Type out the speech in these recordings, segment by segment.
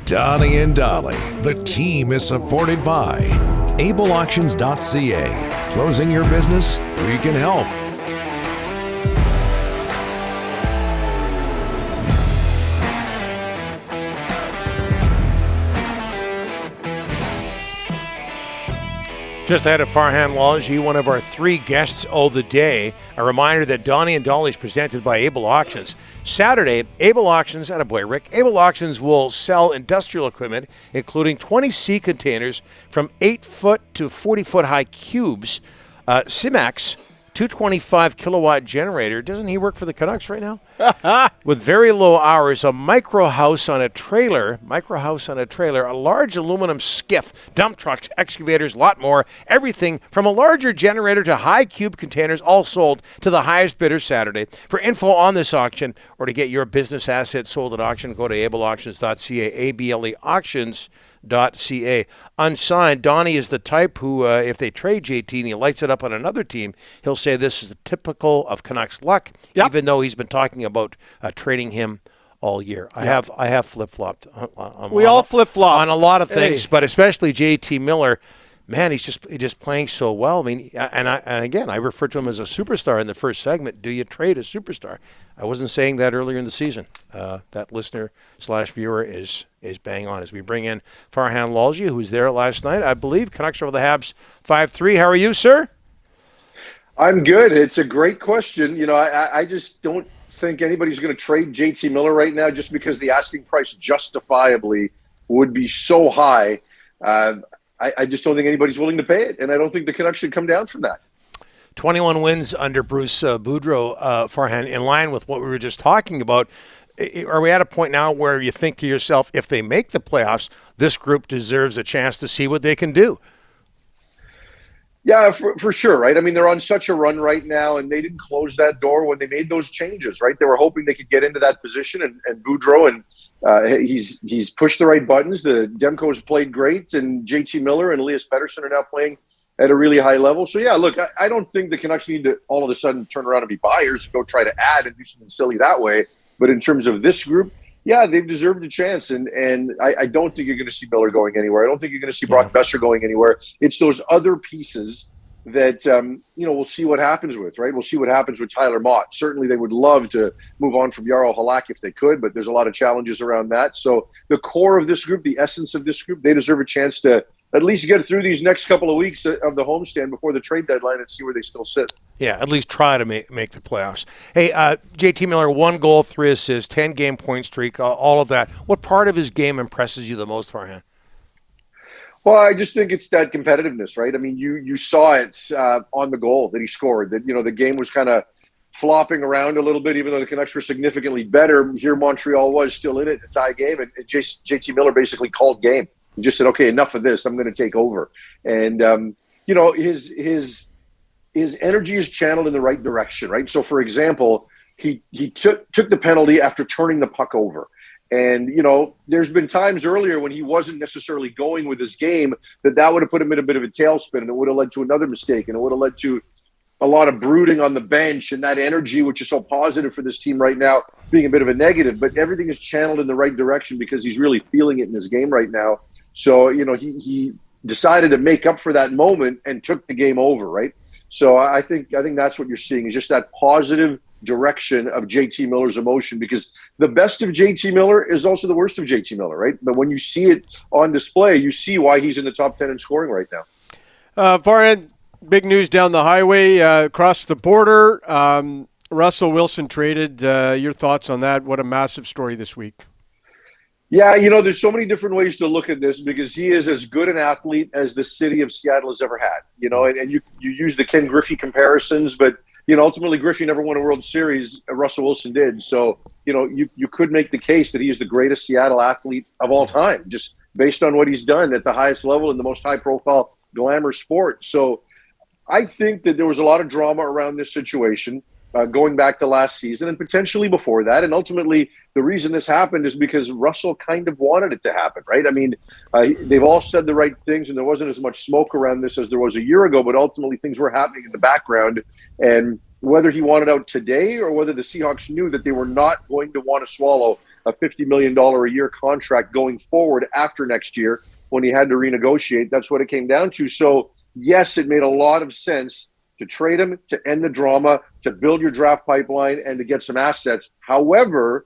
Donnie and Dolly. The team is supported by ableauctions.ca. Closing your business? We can help. Just ahead of Farhan Lalji, one of our three guests of the day. A reminder that Donnie and Dolly is presented by Able Auctions. Saturday, Able Auctions, attaboy Rick, Able Auctions will sell industrial equipment, including 20 sea containers from 8-foot to 40-foot high cubes. Simax, 225 kilowatt generator. Doesn't he work for the Canucks right now? With very low hours, a micro house on a trailer, a large aluminum skiff, dump trucks, excavators, a lot more. Everything from a larger generator to high cube containers, all sold to the highest bidder Saturday. For info on this auction or to get your business assets sold at auction, go to ableauctions.ca, ableauctions.ca. Unsigned, Donnie is the type who, if they trade JT and he lights it up on another team, he'll say this is typical of Canucks luck, even though he's been talking about trading him all year. I have flip-flopped. We all flip-flop on a lot of things, but especially JT Miller. Man, he's just playing so well. I mean, and again, I referred to him as a superstar in the first segment. Do you trade a superstar? I wasn't saying that earlier in the season. That listener/viewer is bang on. As we bring in Farhan Lalji, who was there last night, I believe. Canucks over the Habs 5-3. How are you, sir? I'm good. It's a great question. You know, I just don't think anybody's going to trade JT Miller right now just because the asking price justifiably would be so high. I just don't think anybody's willing to pay it, and I don't think the Canucks should come down from that. 21 wins under Bruce Boudreau, Farhan, in line with what we were just talking about. Are we at a point now where you think to yourself, if they make the playoffs, this group deserves a chance to see what they can do? Yeah, for sure, right? I mean, they're on such a run right now, and they didn't close that door when they made those changes, right? They were hoping they could get into that position, and Boudreau, and he's pushed the right buttons. The Demko's played great, and JT Miller and Elias Pettersson are now playing at a really high level. So, yeah, look, I don't think the Canucks need to all of a sudden turn around and be buyers and go try to add and do something silly that way. But in terms of this group, yeah, they've deserved a chance, and I don't think you're going to see Miller going anywhere. I don't think you're going to see Brock Besser going anywhere. It's those other pieces that, we'll see what happens with, right? We'll see what happens with Tyler Mott. Certainly they would love to move on from Jarro Halak if they could, but there's a lot of challenges around that. So the core of this group, the essence of this group, they deserve a chance to at least get through these next couple of weeks of the homestand before the trade deadline and see where they still sit. Yeah, at least try to make the playoffs. Hey, JT Miller, 1 goal, 3 assists, 10-game point streak, all of that. What part of his game impresses you the most, Farhan? Well, I just think it's that competitiveness, right? I mean, you saw it on the goal that he scored. That, the game was kind of flopping around a little bit, even though the Canucks were significantly better. Here, Montreal was still in it, a tie game, and JT Miller basically called game. He just said, "Okay, enough of this. I'm going to take over." And his energy is channeled in the right direction, right? So, for example, he took the penalty after turning the puck over. And, there's been times earlier when he wasn't necessarily going with his game that would have put him in a bit of a tailspin, and it would have led to another mistake, and it would have led to a lot of brooding on the bench, and that energy, which is so positive for this team right now, being a bit of a negative. But everything is channeled in the right direction because he's really feeling it in his game right now. So, he decided to make up for that moment and took the game over, right? So I think that's what you're seeing is just that positive direction of JT Miller's emotion, because the best of JT Miller is also the worst of JT Miller, right? But when you see it on display, you see why he's in the top 10 in scoring right now. Farhan, big news down the highway, across the border. Russell Wilson traded. Your thoughts on that? What a massive story this week. Yeah, there's so many different ways to look at this because he is as good an athlete as the city of Seattle has ever had. And you use the Ken Griffey comparisons, but ultimately Griffey never won a World Series. Russell Wilson did. So, you could make the case that he is the greatest Seattle athlete of all time, just based on what he's done at the highest level in the most high-profile glamour sport. So I think that there was a lot of drama around this situation going back to last season and potentially before that. And ultimately, the reason this happened is because Russell kind of wanted it to happen, right? I mean, they've all said the right things, and there wasn't as much smoke around this as there was a year ago, but ultimately things were happening in the background. And whether he wanted out today or whether the Seahawks knew that they were not going to want to swallow a $50 million a year contract going forward after next year when he had to renegotiate. That's what it came down to. So, yes, it made a lot of sense to trade him, to end the drama, to build your draft pipeline, and to get some assets. However,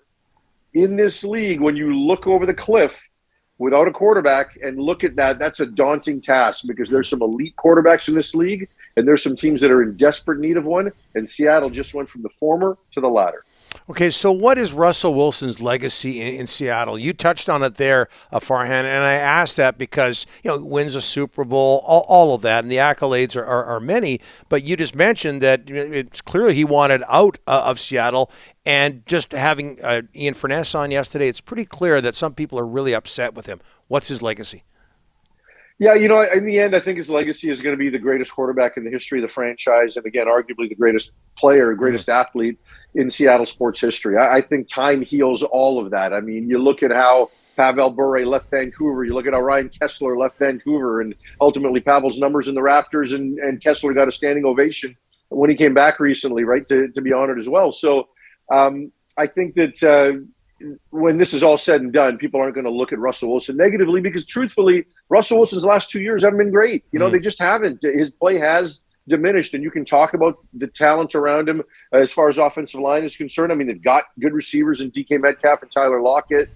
in this league, when you look over the cliff without a quarterback and look at that, that's a daunting task because there's some elite quarterbacks in this league, and there's some teams that are in desperate need of one, and Seattle just went from the former to the latter. Okay, so what is Russell Wilson's legacy in Seattle? You touched on it there, Farhan, and I asked that because, wins a Super Bowl, all of that, and the accolades are many, but you just mentioned that it's clearly he wanted out of Seattle, and just having Ian Furness on yesterday, it's pretty clear that some people are really upset with him. What's his legacy? Yeah, in the end, I think his legacy is going to be the greatest quarterback in the history of the franchise, and again, arguably the greatest player, greatest athlete in Seattle sports history. I think time heals all of that. I mean, you look at how Pavel Bure left Vancouver, you look at how Ryan Kessler left Vancouver, and ultimately Pavel's numbers in the rafters, and Kessler got a standing ovation when he came back recently, right, to be honored as well. So I think that when this is all said and done, people aren't going to look at Russell Wilson negatively because, truthfully, Russell Wilson's last 2 years haven't been great. They just haven't. His play has diminished, and you can talk about the talent around him as far as offensive line is concerned. I mean, they've got good receivers in DK Metcalf and Tyler Lockett.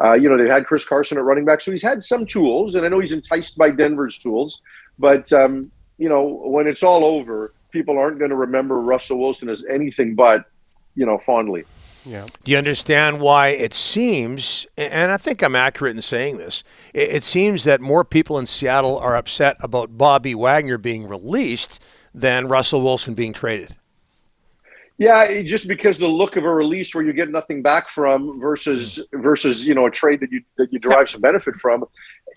They've had Chris Carson at running back, so he's had some tools, and I know he's enticed by Denver's tools. But, when it's all over, people aren't going to remember Russell Wilson as anything but, fondly. Yeah. Do you understand why it seems, and I think I'm accurate in saying this, it seems that more people in Seattle are upset about Bobby Wagner being released than Russell Wilson being traded? Yeah, just because the look of a release where you get nothing back from versus a trade that you derive some benefit from.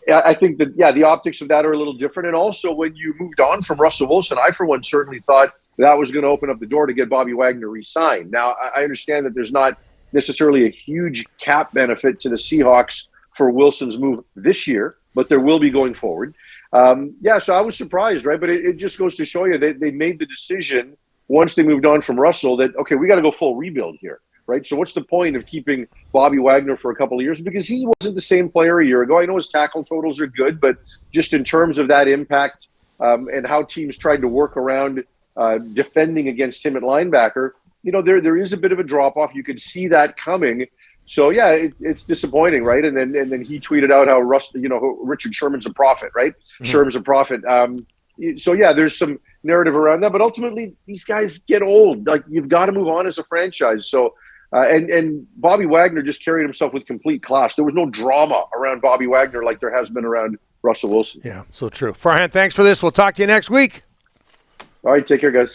I think that the optics of that are a little different. And also when you moved on from Russell Wilson, I for one certainly thought that was going to open up the door to get Bobby Wagner re-signed. Now, I understand that there's not necessarily a huge cap benefit to the Seahawks for Wilson's move this year, but there will be going forward. So I was surprised, right? But it just goes to show you that they made the decision once they moved on from Russell that, okay, we got to go full rebuild here, right? So what's the point of keeping Bobby Wagner for a couple of years? Because he wasn't the same player a year ago. I know his tackle totals are good, but just in terms of that impact and how teams tried to work around defending against him at linebacker, there is a bit of a drop-off. You could see that coming. So, it's disappointing, right? And then he tweeted out how Richard Sherman's a prophet, right? Mm-hmm. Sherman's a prophet. There's some narrative around that. But ultimately, these guys get old. Like, you've got to move on as a franchise. So, and Bobby Wagner just carried himself with complete class. There was no drama around Bobby Wagner like there has been around Russell Wilson. Yeah, so true. Farhan, thanks for this. We'll talk to you next week. All right, take care, guys.